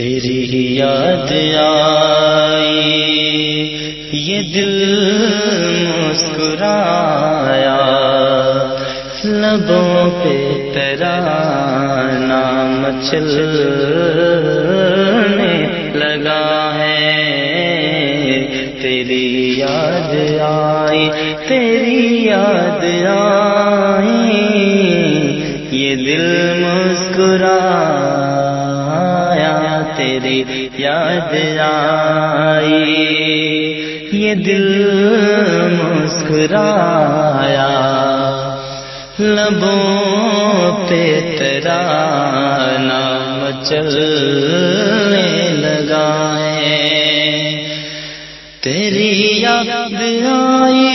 تیری یاد آئی یہ دل مسکرایا، لبوں پہ تیرا نام چلنے لگا ہے۔ تیری یاد آئی، تیری یاد آئی یہ دل مسکرایا، تیری یاد آئی یہ دل مسکرایا، لبوں پہ تیرا نام چلنے لگا ہے۔ تیری یاد آئی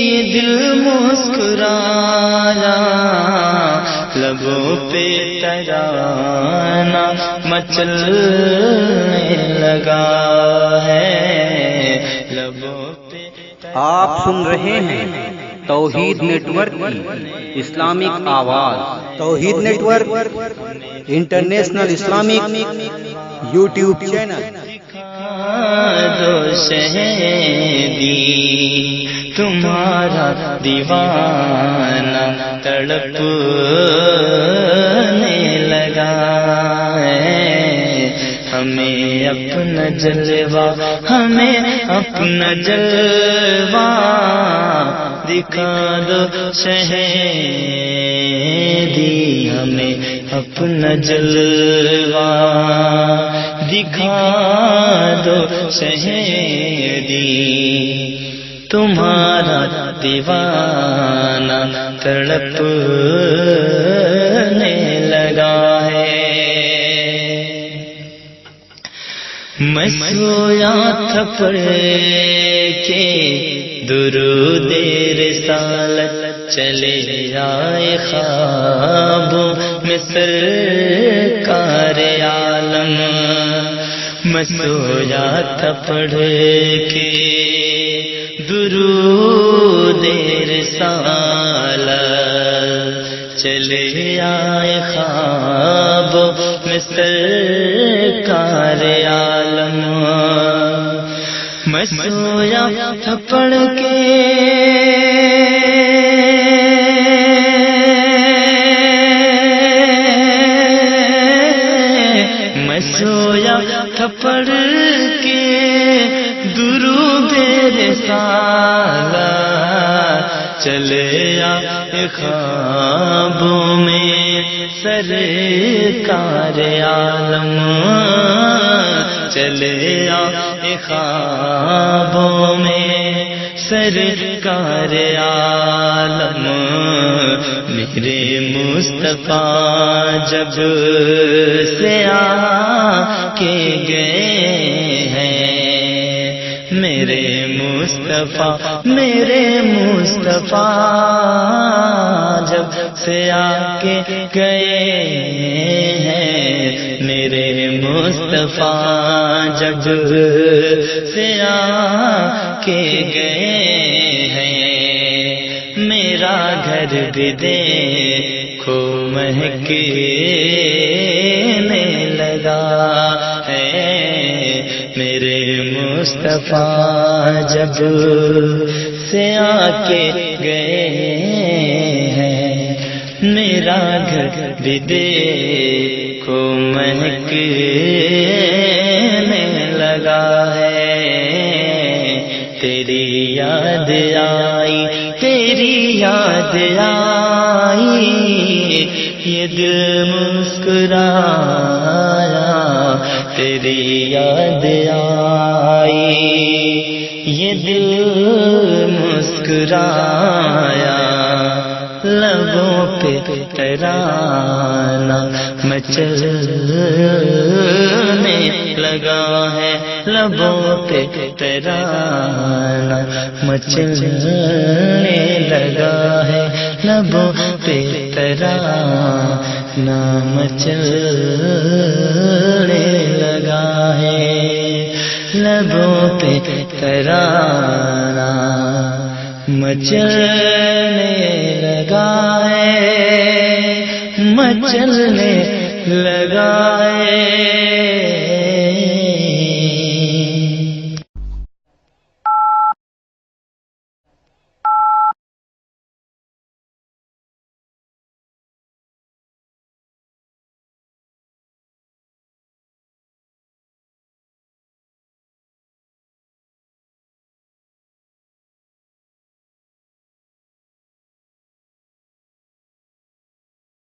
یہ دل مسکرایا، لبوں پہ تیرا نام چلنے لگا ہے، لبوں پہ۔ آپ سن رہے ہیں توحید نیٹ ورک کی اسلامک آواز۔ Tauheed network international Islamic YouTube channel. دو شہیدی تمہارا دیوانہ تڑپنے لگا ہے، ہمیں اپنا جلوہ، ہمیں اپنا جلوہ دکھا دو شہیدی، ہمیں اپنا جلوہ دکھا دو شہیدی، تمہارا دیوانہ تڑپنے لگا ہے۔ میں سویا تھا پڑھ کے درود رسالت، چلے آئے خوابوں میں سرکار عالم۔ میں سویا تھا پڑھ کے درود رسالت، چلے آئے خوابوں میں سرکار عالم۔ میں سویا تھا پڑھ کے میں سویا تھا پڑھ کے درود رسالت، چلے آئے خوابوں میں سرکار عالم، چلے آئے خوابوں میں سرکار عالم۔ میرے مصطفیٰ جب سے آ کے گئے ہیں، میرے مصطفیٰ، میرے مصطفیٰ جب سے آ کے گئے ہیں، میرے مصطفیٰ جب سے آ کے گئے ہیں، میرا گھر بھی دیکھو مہکنے لگا ہے، میرے مصطفیٰ جب سے آ کے گئے ہیں، میرا گھر بھی دیکھو مہکنے لگا ہے۔ تیری یاد آئی، تیری یاد آئی یہ دل مسکرایا، تیری یاد آئی یہ دل مسکرایا، لبوں پہ تیرا نام چلنے لگا ہے، لبوں پہ تیرا نام چلنے لگا ہے، لبوں پہ تیرا نام چلنے لگا ہے، لبوں پہ تیرا نام چلنے لگا ہے، مچلنے لگائے